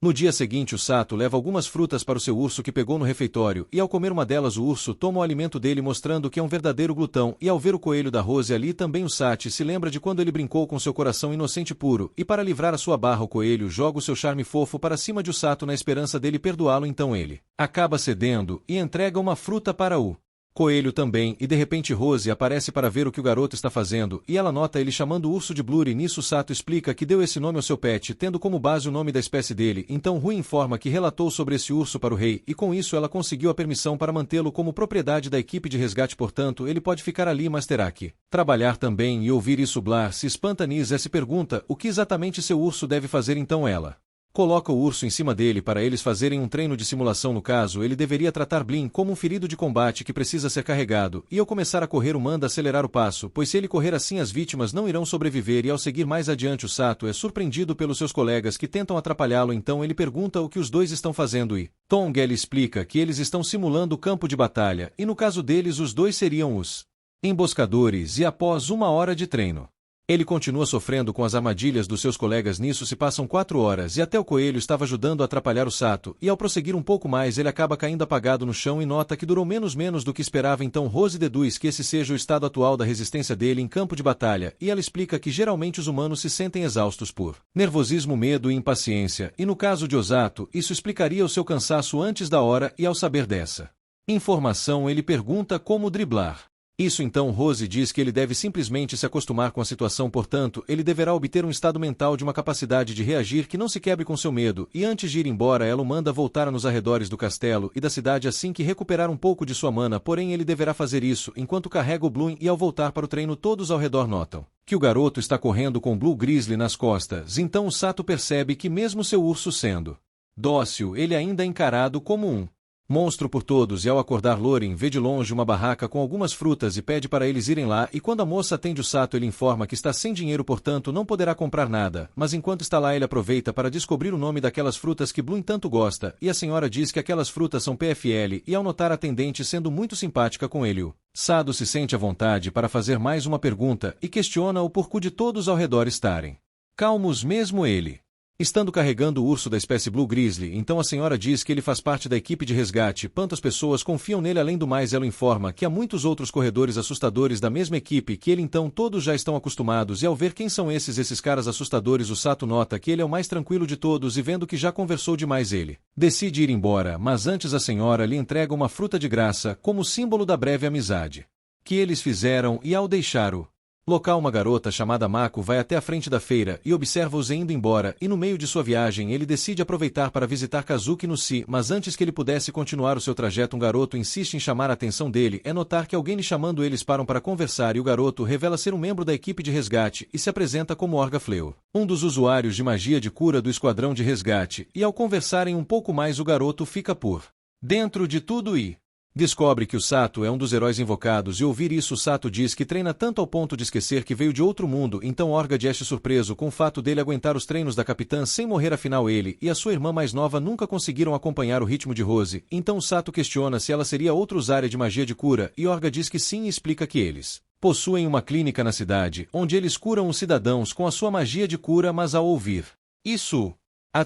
No dia seguinte o Sato leva algumas frutas para o seu urso que pegou no refeitório, e ao comer uma delas o urso toma o alimento dele mostrando que é um verdadeiro glutão, e ao ver o coelho da Rose ali também o Sati se lembra de quando ele brincou com seu coração inocente e puro, e para livrar a sua barra o coelho joga o seu charme fofo para cima de o Sato na esperança dele perdoá-lo, então ele acaba cedendo e entrega uma fruta para o coelho também, e de repente Rose aparece para ver o que o garoto está fazendo, e ela nota ele chamando o urso de Blur, e nisso Sato explica que deu esse nome ao seu pet, tendo como base o nome da espécie dele, então Rui informa que relatou sobre esse urso para o rei, e com isso ela conseguiu a permissão para mantê-lo como propriedade da equipe de resgate, portanto ele pode ficar ali, mas terá que trabalhar também, e ouvir isso Blar se espanta. Nis se pergunta o que exatamente seu urso deve fazer, então ela coloca o urso em cima dele para eles fazerem um treino de simulação. No caso, ele deveria tratar Blin como um ferido de combate que precisa ser carregado, e ao começar a correr o manda acelerar o passo, pois se ele correr assim as vítimas não irão sobreviver, e ao seguir mais adiante o Sato é surpreendido pelos seus colegas que tentam atrapalhá-lo, então ele pergunta o que os dois estão fazendo e Tong explica que eles estão simulando o campo de batalha, e no caso deles os dois seriam os emboscadores, e após uma hora de treino ele continua sofrendo com as armadilhas dos seus colegas. Nisso se passam 4 horas e até o coelho estava ajudando a atrapalhar o Sato, e ao prosseguir um pouco mais ele acaba caindo apagado no chão e nota que durou menos do que esperava, então Rose deduz que esse seja o estado atual da resistência dele em campo de batalha, e ela explica que geralmente os humanos se sentem exaustos por nervosismo, medo e impaciência, e no caso de Osato isso explicaria o seu cansaço antes da hora, e ao saber dessa informação ele pergunta como driblar isso, então Rose diz que ele deve simplesmente se acostumar com a situação, portanto, ele deverá obter um estado mental de uma capacidade de reagir que não se quebre com seu medo, e antes de ir embora ela o manda voltar nos arredores do castelo e da cidade assim que recuperar um pouco de sua mana, porém ele deverá fazer isso enquanto carrega o Bloom, e ao voltar para o treino todos ao redor notam que o garoto está correndo com Blue Grizzly nas costas, então o Sato percebe que mesmo seu urso sendo dócil, ele ainda é encarado como um monstro por todos, e ao acordar Loren vê de longe uma barraca com algumas frutas e pede para eles irem lá, e quando a moça atende o Sato ele informa que está sem dinheiro, portanto não poderá comprar nada, mas enquanto está lá ele aproveita para descobrir o nome daquelas frutas que Bloom tanto gosta, e a senhora diz que aquelas frutas são PFL, e ao notar a atendente sendo muito simpática com ele, o Sado se sente à vontade para fazer mais uma pergunta e questiona o porquê de todos ao redor estarem calmos mesmo ele estando carregando o urso da espécie Blue Grizzly, então a senhora diz que ele faz parte da equipe de resgate, quantas pessoas confiam nele. Além do mais ela informa que há muitos outros corredores assustadores da mesma equipe que ele, então todos já estão acostumados, e ao ver quem são esses caras assustadores o Sato nota que ele é o mais tranquilo de todos, e vendo que já conversou demais ele decide ir embora, mas antes a senhora lhe entrega uma fruta de graça como símbolo da breve amizade que eles fizeram, e ao deixar o local uma garota chamada Mako vai até a frente da feira e observa-os indo embora, e no meio de sua viagem ele decide aproveitar para visitar Kazuki no Si, mas antes que ele pudesse continuar o seu trajeto um garoto insiste em chamar a atenção dele, é notar que alguém lhe chamando, eles param para conversar e o garoto revela ser um membro da equipe de resgate e se apresenta como Orga Fleur, um dos usuários de magia de cura do esquadrão de resgate, e ao conversarem um pouco mais o garoto fica por dentro de tudo e descobre que o Sato é um dos heróis invocados, e ouvir isso o Sato diz que treina tanto ao ponto de esquecer que veio de outro mundo, então Orga é surpreso com o fato dele aguentar os treinos da capitã sem morrer, afinal ele e a sua irmã mais nova nunca conseguiram acompanhar o ritmo de Rose, então o Sato questiona se ela seria outra usuária de magia de cura, e Orga diz que sim e explica que eles possuem uma clínica na cidade, onde eles curam os cidadãos com a sua magia de cura, mas ao ouvir isso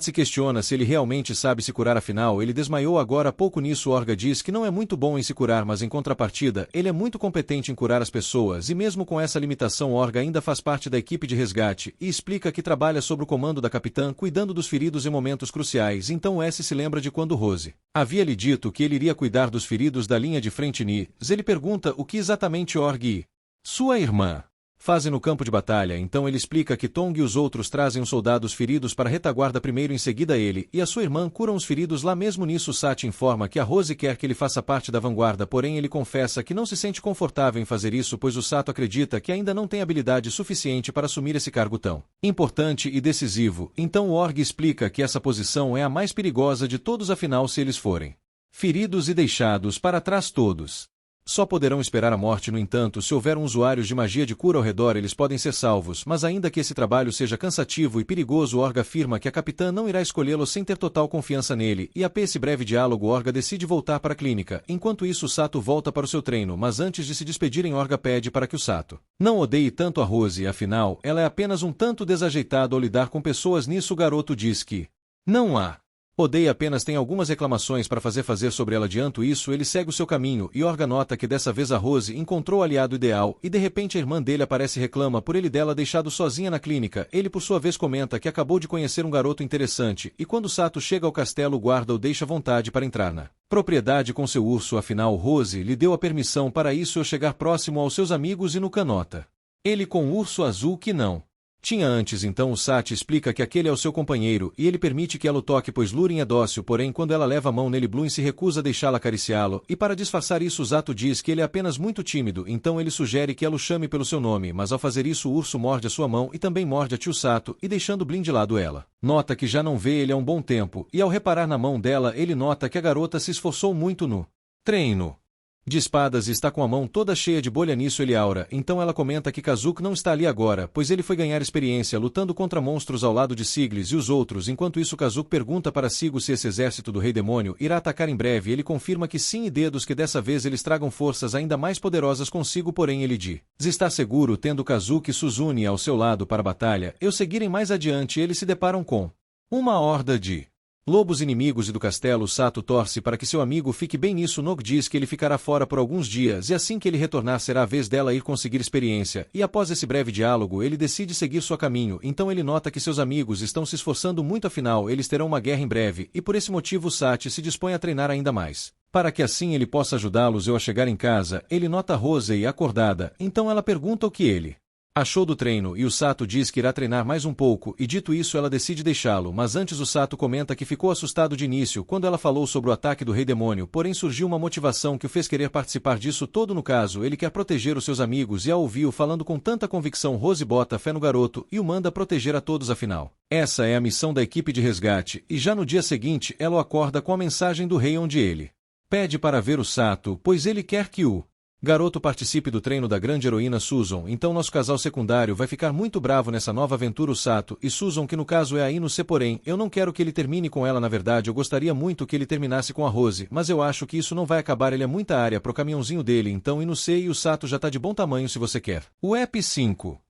se questiona se ele realmente sabe se curar, afinal ele desmaiou agora há pouco. Nisso Orga diz que não é muito bom em se curar, mas em contrapartida ele é muito competente em curar as pessoas, e mesmo com essa limitação Orga ainda faz parte da equipe de resgate, e explica que trabalha sob o comando da capitã cuidando dos feridos em momentos cruciais, então S se lembra de quando Rose havia lhe dito que ele iria cuidar dos feridos da linha de frente. Ele pergunta o que exatamente Orga e sua irmã fazem no campo de batalha, então ele explica que Tong e os outros trazem os soldados feridos para a retaguarda primeiro, em seguida ele e a sua irmã curam os feridos lá mesmo. Nisso Sati informa que a Rose quer que ele faça parte da vanguarda, porém ele confessa que não se sente confortável em fazer isso, pois o Sato acredita que ainda não tem habilidade suficiente para assumir esse cargo tão importante e decisivo, então o Org explica que essa posição é a mais perigosa de todos, afinal se eles forem feridos e deixados para trás todos só poderão esperar a morte. No entanto, se houver usuários de magia de cura ao redor eles podem ser salvos, mas ainda que esse trabalho seja cansativo e perigoso Orga afirma que a capitã não irá escolhê-lo sem ter total confiança nele, e após esse breve diálogo Orga decide voltar para a clínica. Enquanto isso Sato volta para o seu treino, mas antes de se despedirem Orga pede para que o Sato não odeie tanto a Rose, afinal ela é apenas um tanto desajeitada ao lidar com pessoas. Nisso o garoto diz que não há Odeia apenas tem algumas reclamações para fazer sobre ela. Adianto isso, ele segue o seu caminho e Orga nota que dessa vez a Rose encontrou o aliado ideal e de repente a irmã dele aparece e reclama por ele dela deixado sozinha na clínica. Ele por sua vez comenta que acabou de conhecer um garoto interessante e quando Sato chega ao castelo o guarda o deixa à vontade para entrar na propriedade com seu urso. Afinal Rose lhe deu a permissão para isso eu chegar próximo aos seus amigos e no canota. Ele com o urso azul que não tinha antes. Então o Sati explica que aquele é o seu companheiro e ele permite que ela o toque pois Lurin é dócil, porém quando ela leva a mão nele Bloom se recusa a deixá-la acariciá-lo e para disfarçar isso Zato diz que ele é apenas muito tímido, então ele sugere que ela o chame pelo seu nome, mas ao fazer isso o urso morde a sua mão e também morde a tio Sato e deixando Bloom de lado ela nota que já não vê ele há um bom tempo e ao reparar na mão dela ele nota que a garota se esforçou muito no treino de espadas e está com a mão toda cheia de bolha. Nisso ele aura, então ela comenta que Kazuki não está ali agora, pois ele foi ganhar experiência lutando contra monstros ao lado de Siglis e os outros. Enquanto isso Kazuki pergunta para Sigo se esse exército do Rei Demônio irá atacar em breve. Ele confirma que sim e dedos que dessa vez eles tragam forças ainda mais poderosas consigo, porém ele diz está seguro tendo Kazuki e Suzune ao seu lado para a batalha. Eu seguirem mais adiante eles se deparam com uma horda de lobos inimigos e do castelo. Sato torce para que seu amigo fique bem. Nisso Nog diz que ele ficará fora por alguns dias e assim que ele retornar será a vez dela ir conseguir experiência, e após esse breve diálogo ele decide seguir seu caminho. Então ele nota que seus amigos estão se esforçando muito, afinal eles terão uma guerra em breve e por esse motivo Sati se dispõe a treinar ainda mais, para que assim ele possa ajudá-los. Eu a chegar em casa, ele nota Rosei acordada, então ela pergunta o que ele achou do treino e o Sato diz que irá treinar mais um pouco e dito isso ela decide deixá-lo, mas antes o Sato comenta que ficou assustado de início quando ela falou sobre o ataque do Rei Demônio, porém surgiu uma motivação que o fez querer participar disso todo. No caso, ele quer proteger os seus amigos e ao ouvir-o falando com tanta convicção Rose bota fé no garoto e o manda proteger a todos. Afinal, essa é a missão da equipe de resgate e já no dia seguinte ela o acorda com a mensagem do rei onde ele pede para ver o Sato, pois ele quer que o garoto participe do treino da grande heroína Susan. Então nosso casal secundário vai ficar muito bravo nessa nova aventura. O Sato e Susan, que no caso é a Ino C, porém eu não quero que ele termine com ela. Na verdade eu gostaria muito que ele terminasse com a Rose, mas eu acho que isso não vai acabar. Ele é muita área pro caminhãozinho dele, então Ino C e o Sato já tá de bom tamanho se você quer. O EP 5